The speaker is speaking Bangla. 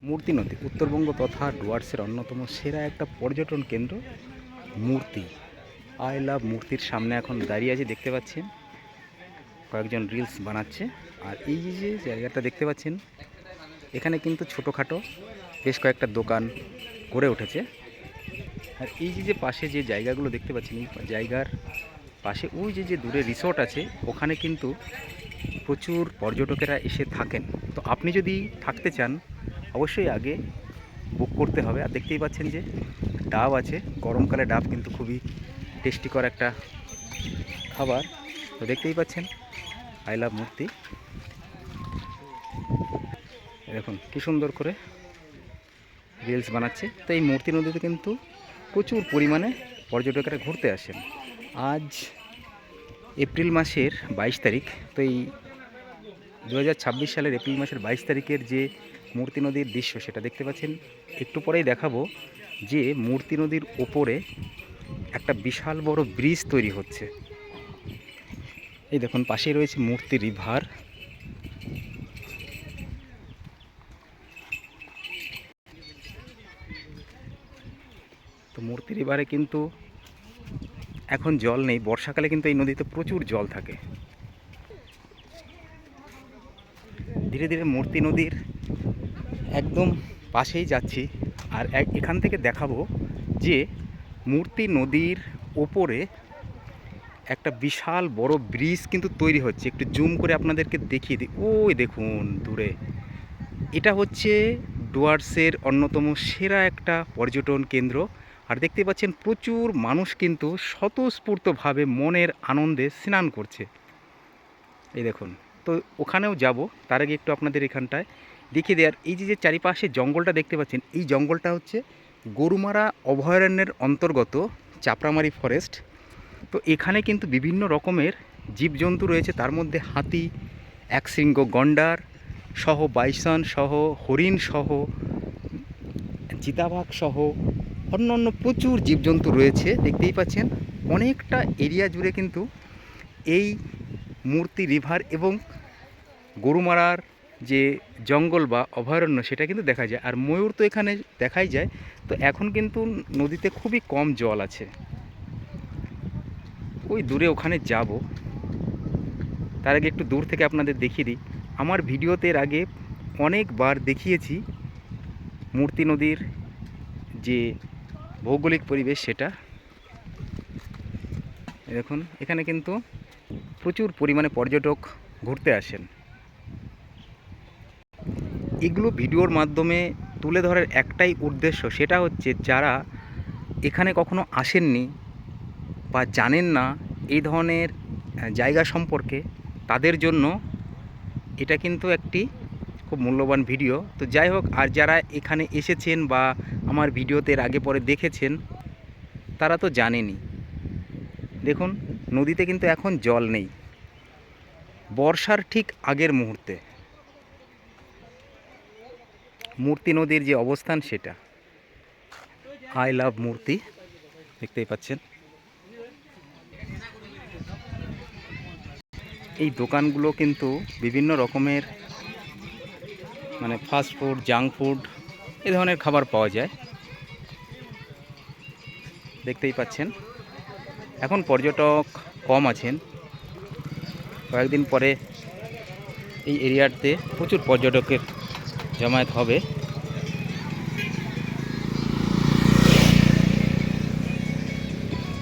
মূর্তি নদী উত্তরবঙ্গ তথা ডুয়ার্সের অন্যতম সেরা একটা পর্যটন কেন্দ্র। মূর্তি আই লাভ মূর্তির সামনে এখন দাঁড়িয়ে আছে, দেখতে পাচ্ছেন কয়েকজন রিলস বানাচ্ছে। আর এই যে জায়গাটা দেখতে পাচ্ছেন, এখানে কিন্তু ছোটোখাটো বেশ কয়েকটা দোকান গড়ে উঠেছে। আর এই যে পাশে যে জায়গাগুলো দেখতে পাচ্ছেন, এই জায়গার পাশে ওই যে দূরে রিসোর্ট আছে, ওখানে কিন্তু প্রচুর পর্যটকেরা এসে থাকেন। তো আপনি যদি থাকতে চান অবশ্যই আগে বুক করতে হবে। আর দেখতেই পাচ্ছেন যে ডাব আছে, গরমকালে ডাব কিন্তু খুবই টেস্টিকর একটা খাবার। তো দেখতেই পাচ্ছেন আই লাভ মূর্তি, দেখুন কী সুন্দর করে রিলস বানাচ্ছে। তো এই মূর্তি নদীতে কিন্তু প্রচুর পরিমাণে পর্যটকেরা ঘুরতে আসেন। আজ এপ্রিল মাসের 22 তারিখ। তো এই 2026 সালের এপ্রিল মাসের 22 তারিখের যে মূর্তি নদীর দৃশ্য সেটা দেখতে পাচ্ছেন। একটু পরেই দেখাবো যে মূর্তি নদীর ওপরে একটা বিশাল বড় ব্রিজ তৈরি হচ্ছে। এই দেখুন পাশেই রয়েছে মূর্তি রিভার। তো মূর্তি রিভারে কিন্তু এখন জল নেই, বর্ষাকালে কিন্তু এই নদীতে প্রচুর জল থাকে। ধীরে ধীরে মূর্তি নদীর একদম পাশেই যাচ্ছি। আর এখান থেকে দেখাবো যে মূর্তি নদীর ওপরে একটা বিশাল বড় ব্রিজ কিন্তু তৈরি হচ্ছে। একটু জুম করে আপনাদেরকে দেখিয়ে দিই, ওই দেখুন দূরে। এটা হচ্ছে ডুয়ার্সের অন্যতম সেরা একটা পর্যটন কেন্দ্র। আর দেখতে পাচ্ছেন প্রচুর মানুষ কিন্তু স্বতঃস্ফূর্তভাবে মনের আনন্দে স্নান করছে। এই দেখুন, তো ওখানেও যাব, তার আগে একটু আপনাদের এখানটায় দেখিয়ে দেওয়ার। এই যে চারিপাশে জঙ্গলটা দেখতে পাচ্ছেন, এই জঙ্গলটা হচ্ছে গরুমারা অভয়ারণ্যের অন্তর্গত চাপড়ামারি ফরেস্ট। তো এখানে কিন্তু বিভিন্ন রকমের জীবজন্তু রয়েছে, তার মধ্যে হাতি, একশৃঙ্গ গন্ডার সহ, বাইসন সহ, হরিণ সহ, চিতাবাঘ সহ অন্যান্য প্রচুর জীবজন্তু রয়েছে। দেখতেই পাচ্ছেন অনেকটা এরিয়া জুড়ে কিন্তু এই মূর্তি রিভার এবং গরুমারার যে জঙ্গল বা অভয়ারণ্য সেটা কিন্তু দেখা যায়। আর ময়ূর তো এখানে দেখাই যায়। তো এখন কিন্তু নদীতে খুবই কম জল আছে। ওই দূরে ওখানে যাব, তার আগে একটু দূর থেকে আপনাদের দেখিয়ে দিই। আমার ভিডিওতে এর আগে অনেকবার দেখিয়েছি মূর্তি নদীর যে ভৌগোলিক পরিবেশ সেটা। দেখুন এখানে কিন্তু প্রচুর পরিমাণে পর্যটক ঘুরতে আসেন। এগুলো ভিডিওর মাধ্যমে তুলে ধরার একটাই উদ্দেশ্য, সেটা হচ্ছে যারা এখানে কখনো আসেননি বা জানেন না এই ধরনের জায়গা সম্পর্কে, তাদের জন্য এটা কিন্তু একটি খুব মূল্যবান ভিডিও। তো যাই হোক, আর যারা এখানে এসেছেন বা আমার ভিডিওতে এর আগে পরে দেখেছেন তারা তো জানেনই। দেখুন নদীতে কিন্তু এখন জল নেই, বর্ষার ঠিক আগের মুহূর্তে মূর্তি নদীর যে অবস্থান সেটা। আই লাভ মূর্তি, দেখতেই পাচ্ছেন। এই দোকানগুলো কিন্তু বিভিন্ন রকমের মানে ফাস্ট ফুড, জাঙ্ক ফুড এ ধরনের খাবার পাওয়া যায়, দেখতেই পাচ্ছেন। এখন পর্যটক কম আছেন, কয়েকদিন পরে এই এরিয়াতে প্রচুর পর্যটকের জমায়েত হবে।